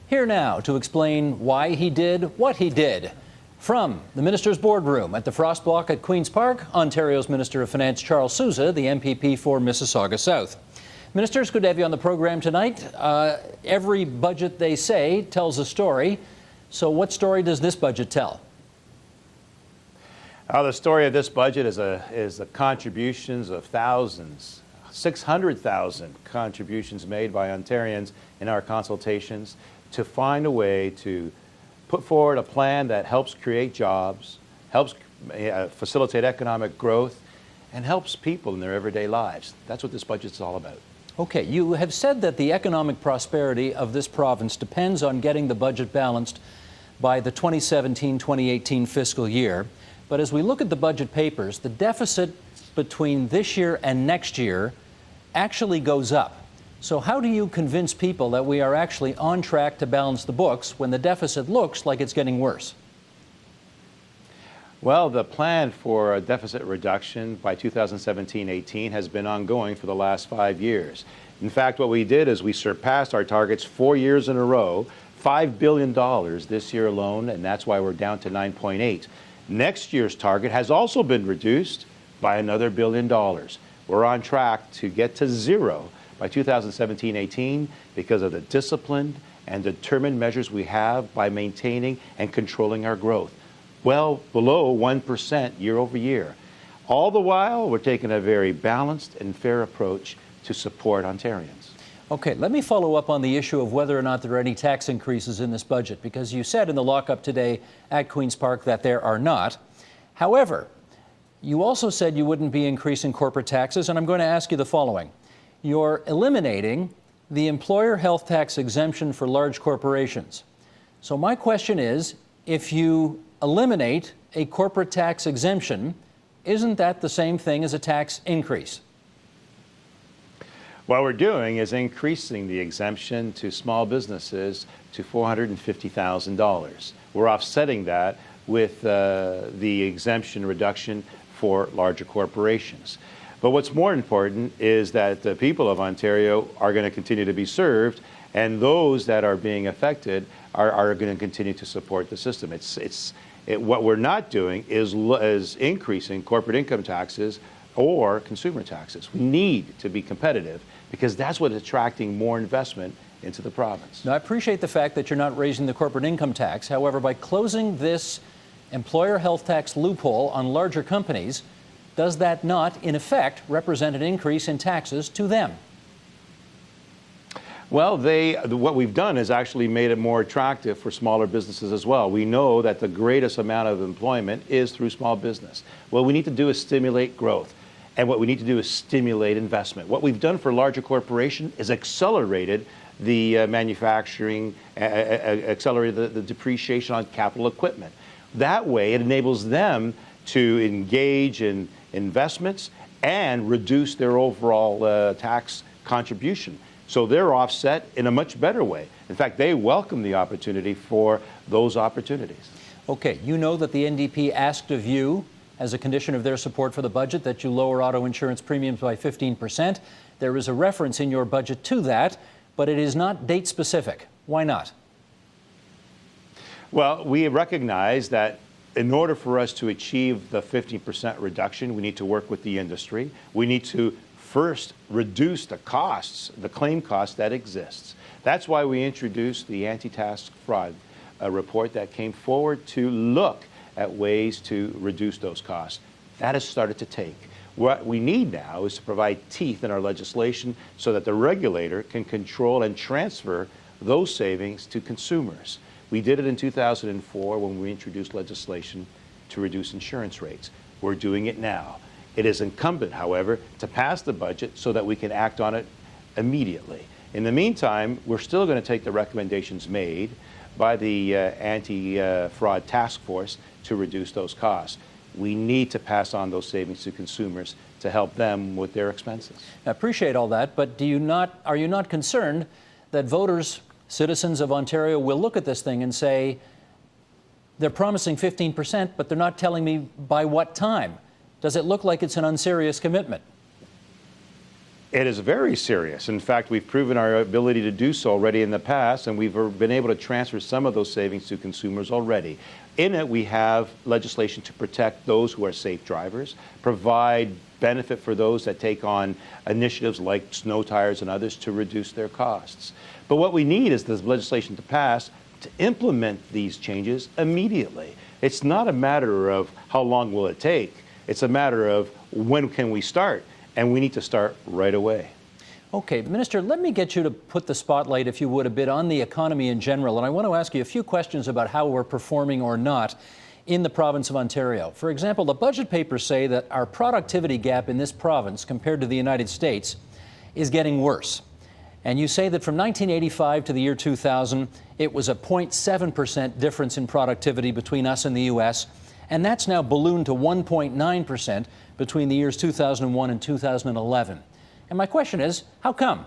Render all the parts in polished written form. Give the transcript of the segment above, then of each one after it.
Here now to explain why he did what he did. From the Minister's boardroom at the Frost Block at Queen's Park, Ontario's Minister of Finance Charles Sousa, the MPP for Mississauga South. Ministers, good to have you on the program tonight. Every budget, they say, tells a story. So what story does this budget tell? The story of this budget is the contributions of thousands, 600,000 contributions made by Ontarians in our consultations to find a way to put forward a plan that helps create jobs, helps facilitate economic growth, and helps people in their everyday lives. That's what this budget's all about. Okay, you have said that the economic prosperity of this province depends on getting the budget balanced by the 2017-2018 fiscal year. But as we look at the budget papers, the deficit between this year and next year actually goes up. So how do you convince people that we are actually on track to balance the books when the deficit looks like it's getting worse? Well, the plan for a deficit reduction by 2017-18 has been ongoing for the last 5 years. In fact, what we did is we surpassed our targets 4 years in a row, $5 billion this year alone, and that's why we're down to 9.8. Next year's target has also been reduced by another $1 billion. We're on track to get to zero by 2017-18 because of the disciplined and determined measures we have by maintaining and controlling our growth, well below 1% year over year. All the while, we're taking a very balanced and fair approach to support Ontarians. Okay, let me follow up on the issue of whether or not there are any tax increases in this budget, because you said in the lockup today at Queen's Park that there are not. However, you also said you wouldn't be increasing corporate taxes, and I'm going to ask you the following. You're eliminating the employer health tax exemption for large corporations. So my question is, if you eliminate a corporate tax exemption, isn't that the same thing as a tax increase? What we're doing is increasing the exemption to small businesses to $450,000. We're offsetting that with the exemption reduction for larger corporations. But what's more important is that the people of Ontario are going to continue to be served, and those that are being affected are going to continue to support the system. What we're not doing is increasing corporate income taxes or consumer taxes. We need to be competitive because that's what's attracting more investment into the province. Now, I appreciate the fact that you're not raising the corporate income tax. However, by closing this employer health tax loophole on larger companies, does that not, in effect, represent an increase in taxes to them? Well, what we've done is actually made it more attractive for smaller businesses as well. We know that the greatest amount of employment is through small business. What we need to do is stimulate growth. And what we need to do is stimulate investment. What we've done for larger corporations is accelerated the manufacturing, accelerated the depreciation on capital equipment. That way, it enables them to engage in investments and reduce their overall tax contribution. So they're offset in a much better way. In fact, they welcome the opportunity for those opportunities. Okay, you know that the NDP asked of you, as a condition of their support for the budget, that you lower auto insurance premiums by 15%. There is a reference in your budget to that, but it is not date specific. Why not? Well, we recognize that in order for us to achieve the 15% reduction, we need to work with the industry. We need to first reduce the costs, the claim cost that exists. That's why we introduced the anti-tax fraud report that came forward to look at ways to reduce those costs. That has started to take. What we need now is to provide teeth in our legislation so that the regulator can control and transfer those savings to consumers. We did it in 2004 when we introduced legislation to reduce insurance rates. We're doing it now. It is incumbent, however, to pass the budget so that we can act on it immediately. In the meantime, we're still going to take the recommendations made by the anti-fraud task force to reduce those costs. We need to pass on those savings to consumers to help them with their expenses. I appreciate all that, but are you not concerned that voters, citizens of Ontario, will look at this thing and say, they're promising 15%, but they're not telling me by what time? Does it look like it's an unserious commitment? It is very serious. In fact, we've proven our ability to do so already in the past, and we've been able to transfer some of those savings to consumers already. In it, we have legislation to protect those who are safe drivers, provide benefit for those that take on initiatives like snow tires and others to reduce their costs. But what we need is this legislation to pass to implement these changes immediately. It's not a matter of how long will it take. It's a matter of when can we start, and we need to start right away. Okay, Minister, let me get you to put the spotlight, if you would, a bit on the economy in general. And I want to ask you a few questions about how we're performing or not in the province of Ontario. For example, the budget papers say that our productivity gap in this province compared to the United States is getting worse. And you say that from 1985 to the year 2000, it was a 0.7% difference in productivity between us and the U.S., and that's now ballooned to 1.9% between the years 2001 and 2011. And my question is, how come?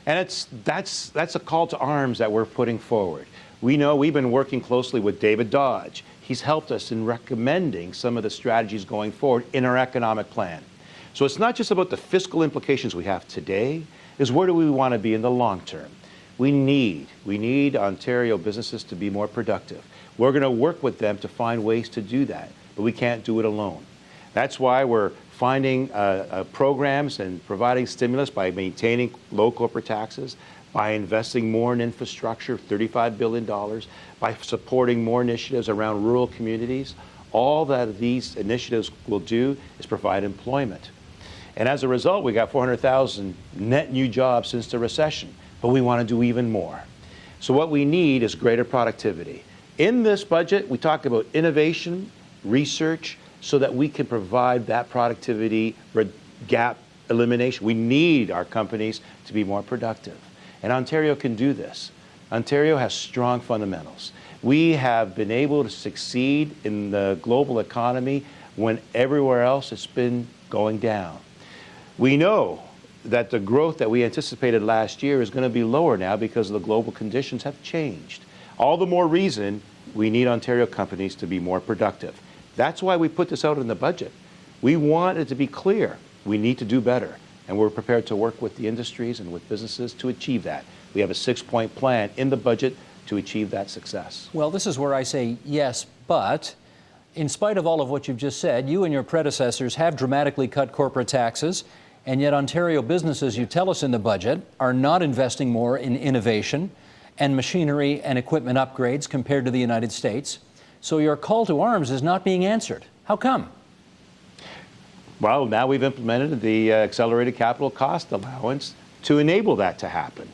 And that's a call to arms that we're putting forward. We know we've been working closely with David Dodge. He's helped us in recommending some of the strategies going forward in our economic plan. So it's not just about the fiscal implications we have today, it's where do we want to be in the long term. We need Ontario businesses to be more productive. We're going to work with them to find ways to do that, but we can't do it alone. That's why we're finding programs and providing stimulus by maintaining low corporate taxes, by investing more in infrastructure, $35 billion, by supporting more initiatives around rural communities. All that these initiatives will do is provide employment. And as a result, we got 400,000 net new jobs since the recession, but we want to do even more. So what we need is greater productivity. In this budget, we talk about innovation, research, so that we can provide that productivity gap elimination. We need our companies to be more productive. And Ontario can do this. Ontario has strong fundamentals. We have been able to succeed in the global economy when everywhere else has been going down. We know that the growth that we anticipated last year is going to be lower now because the global conditions have changed. All the more reason we need Ontario companies to be more productive. That's why we put this out in the budget. We want it to be clear. We need to do better. And we're prepared to work with the industries and with businesses to achieve that. We have a 6-point plan in the budget to achieve that success. Well, this is where I say yes, but in spite of all of what you've just said, you and your predecessors have dramatically cut corporate taxes, and yet Ontario businesses, you tell us in the budget, are not investing more in innovation and machinery and equipment upgrades compared to the United States. So your call to arms is not being answered. How come? Well, now we've implemented the accelerated capital cost allowance to enable that to happen.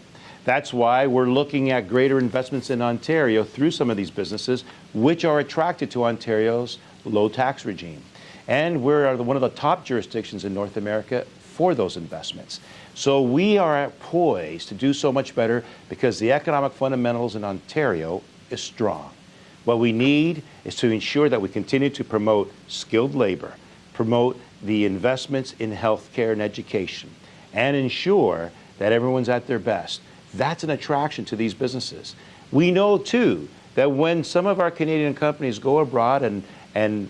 That's why we're looking at greater investments in Ontario through some of these businesses, which are attracted to Ontario's low tax regime. And we're one of the top jurisdictions in North America for those investments. So we are poised to do so much better because the economic fundamentals in Ontario is strong. What we need is to ensure that we continue to promote skilled labor, promote the investments in healthcare and education, and ensure that everyone's at their best. That's an attraction to these businesses. We know, too, that when some of our Canadian companies go abroad and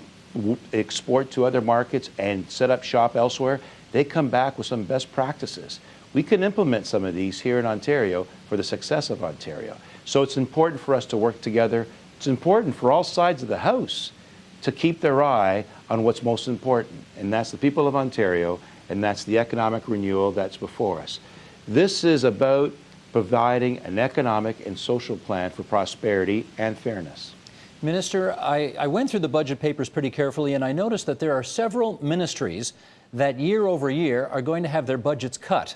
export to other markets and set up shop elsewhere, they come back with some best practices. We can implement some of these here in Ontario for the success of Ontario. So it's important for us to work together. It's important for all sides of the House to keep their eye on what's most important, and that's the people of Ontario, and that's the economic renewal that's before us. This is about providing an economic and social plan for prosperity and fairness. Minister, I went through the budget papers pretty carefully, and I noticed that there are several ministries that year over year are going to have their budgets cut.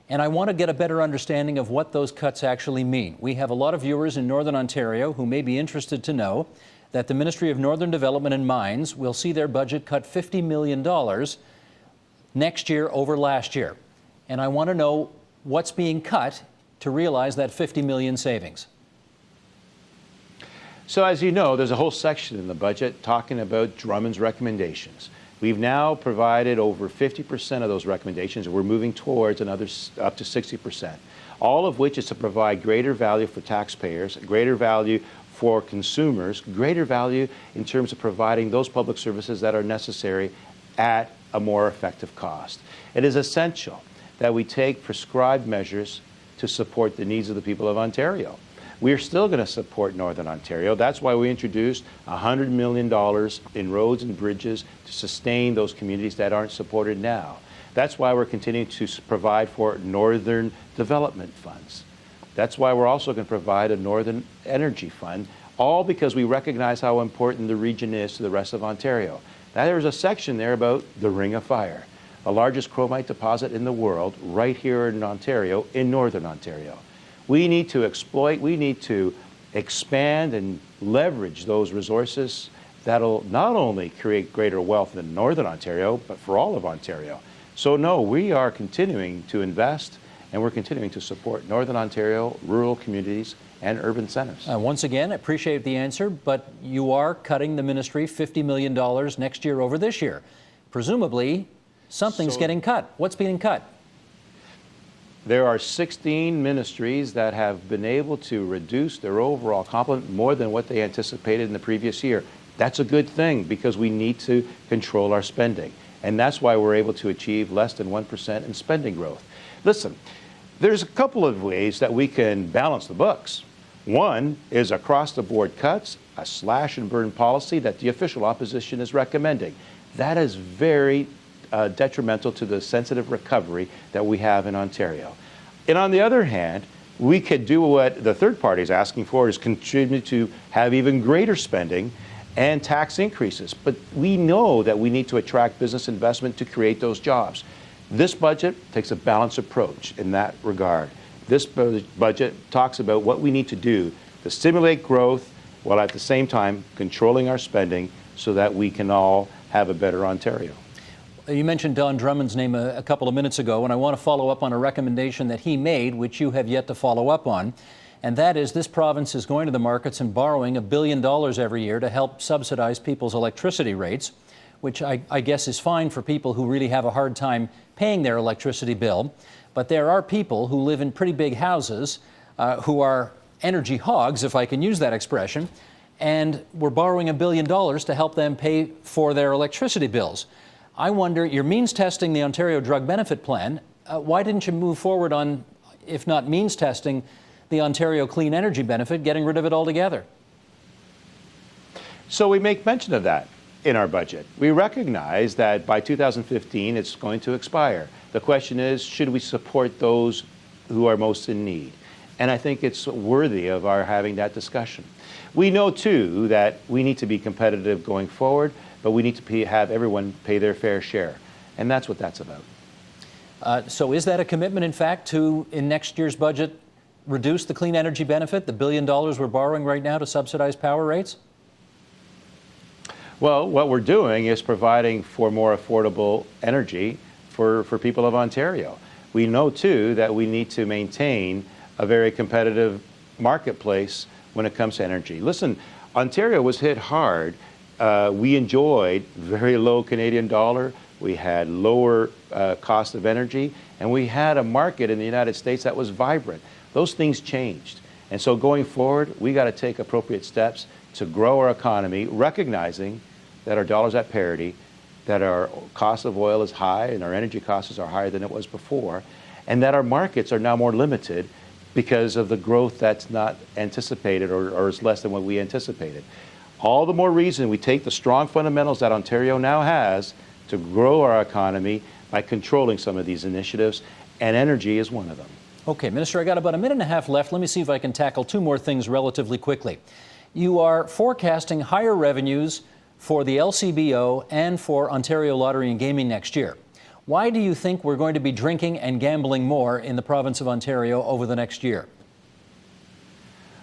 And I want to get a better understanding of what those cuts actually mean. We have a lot of viewers in Northern Ontario who may be interested to know that the Ministry of Northern Development and Mines will see their budget cut $50 million next year over last year. And I want to know what's being cut to realize that $50 million savings. So as you know, there's a whole section in the budget talking about Drummond's recommendations. We've now provided over 50% of those recommendations, and we're moving towards another up to 60%, all of which is to provide greater value for taxpayers, greater value for consumers, greater value in terms of providing those public services that are necessary at a more effective cost. It is essential that we take prescribed measures to support the needs of the people of Ontario. We are still going to support Northern Ontario. That's why we introduced $100 million in roads and bridges to sustain those communities that aren't supported now. That's why we're continuing to provide for Northern Development Funds. That's why we're also going to provide a Northern Energy Fund, all because we recognize how important the region is to the rest of Ontario. Now, there's a section there about the Ring of Fire, the largest chromite deposit in the world, right here in Ontario, in Northern Ontario. We need to exploit, we need to expand and leverage those resources that'll not only create greater wealth in Northern Ontario, but for all of Ontario. So no, we are continuing to invest, and we're continuing to support Northern Ontario, rural communities, and urban centers. Once again, I appreciate the answer, but you are cutting the ministry $50 million next year over this year. Presumably, something's getting cut. What's being cut? There are 16 ministries that have been able to reduce their overall complement more than what they anticipated in the previous year. That's a good thing because we need to control our spending. And that's why we're able to achieve less than 1% in spending growth. Listen, there's a couple of ways that we can balance the books. One is across-the-board cuts, a slash-and-burn policy that the official opposition is recommending. That is very detrimental to the sensitive recovery that we have in Ontario. And on the other hand, we could do what the third party is asking for, is contribute to have even greater spending and tax increases. But we know that we need to attract business investment to create those jobs. This budget takes a balanced approach in that regard. This budget talks about what we need to do to stimulate growth while at the same time controlling our spending so that we can all have a better Ontario. You mentioned Don Drummond's name a couple of minutes ago, and I want to follow up on a recommendation that he made, which you have yet to follow up on, and that is this province is going to the markets and borrowing $1 billion every year to help subsidize people's electricity rates, which I guess is fine for people who really have a hard time paying their electricity bill. But there are people who live in pretty big houses who are energy hogs, if I can use that expression, and we're borrowing $1 billion to help them pay for their electricity bills. I wonder, you're means testing the Ontario Drug Benefit Plan. Why didn't you move forward on, if not means testing, the Ontario Clean Energy Benefit, getting rid of it altogether? So we make mention of that in our budget. We recognize that by 2015 it's going to expire. The question is, should we support those who are most in need? And I think it's worthy of our having that discussion. We know too that we need to be competitive going forward, but we need to have everyone pay their fair share. And that's what that's about. So is that a commitment, in fact, to, in next year's budget, reduce the clean energy benefit, the $1 billion we're borrowing right now to subsidize power rates? Well, what we're doing is providing for more affordable energy for people of Ontario. We know, too, that we need to maintain a very competitive marketplace when it comes to energy. Listen, Ontario was hit hard. We enjoyed very low Canadian dollar. We had lower cost of energy, and we had a market in the United States that was vibrant. Those things changed. And so going forward, we got to take appropriate steps to grow our economy, recognizing that our dollar's at parity, that our cost of oil is high and our energy costs are higher than it was before, and that our markets are now more limited because of the growth that's not anticipated or is less than what we anticipated. All the more reason we take the strong fundamentals that Ontario now has to grow our economy by controlling some of these initiatives, and energy is one of them. Okay, Minister, I got about a minute and a half left. Let me see if I can tackle two more things relatively quickly. You are forecasting higher revenues for the LCBO and for Ontario Lottery and Gaming next year. Why do you think we're going to be drinking and gambling more in the province of Ontario over the next year?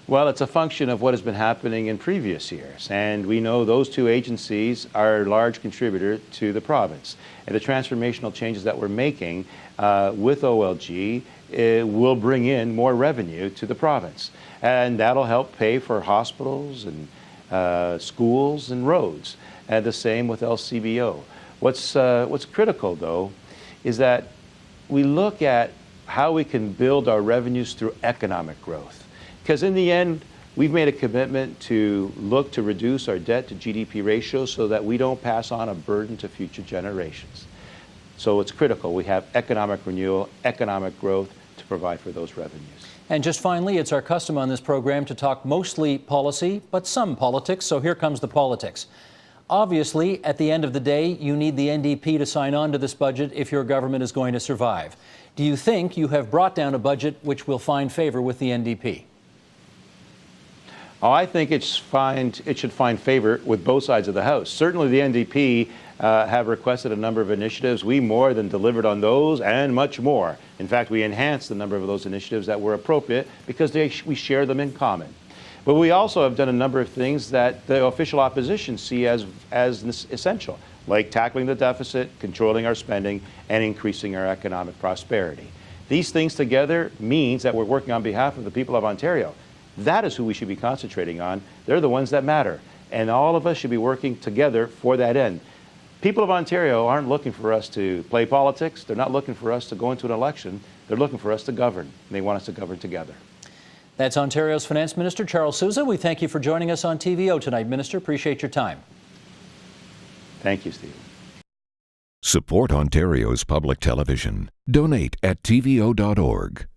Well, it's a function of what has been happening in previous years, and we know those two agencies are a large contributor to the province. And the transformational changes that we're making with OLG will bring in more revenue to the province, and that'll help pay for hospitals and schools and roads, and the same with LCBO. What's critical, though, is that we look at how we can build our revenues through economic growth. Because in the end, we've made a commitment to look to reduce our debt to GDP ratio so that we don't pass on a burden to future generations. So it's critical we have economic renewal, economic growth to provide for those revenues. And just finally, it's our custom on this program to talk mostly policy, but some politics. So here comes the politics. Obviously, at the end of the day, you need the NDP to sign on to this budget if your government is going to survive. Do you think you have brought down a budget which will find favor with the NDP? Oh, I think it should find favor with both sides of the House. Certainly the NDP have requested a number of initiatives. We more than delivered on those and much more. In fact, we enhanced the number of those initiatives that were appropriate because we share them in common. But we also have done a number of things that the official opposition see as essential, like tackling the deficit, controlling our spending, and increasing our economic prosperity. These things together means that we're working on behalf of the people of Ontario. That is who we should be concentrating on. They're the ones that matter. And all of us should be working together for that end. People of Ontario aren't looking for us to play politics. They're not looking for us to go into an election. They're looking for us to govern. And they want us to govern together. That's Ontario's Finance Minister Charles Sousa. We thank you for joining us on TVO tonight, Minister. Appreciate your time. Thank you, Steve. Support Ontario's public television. Donate at tvo.org.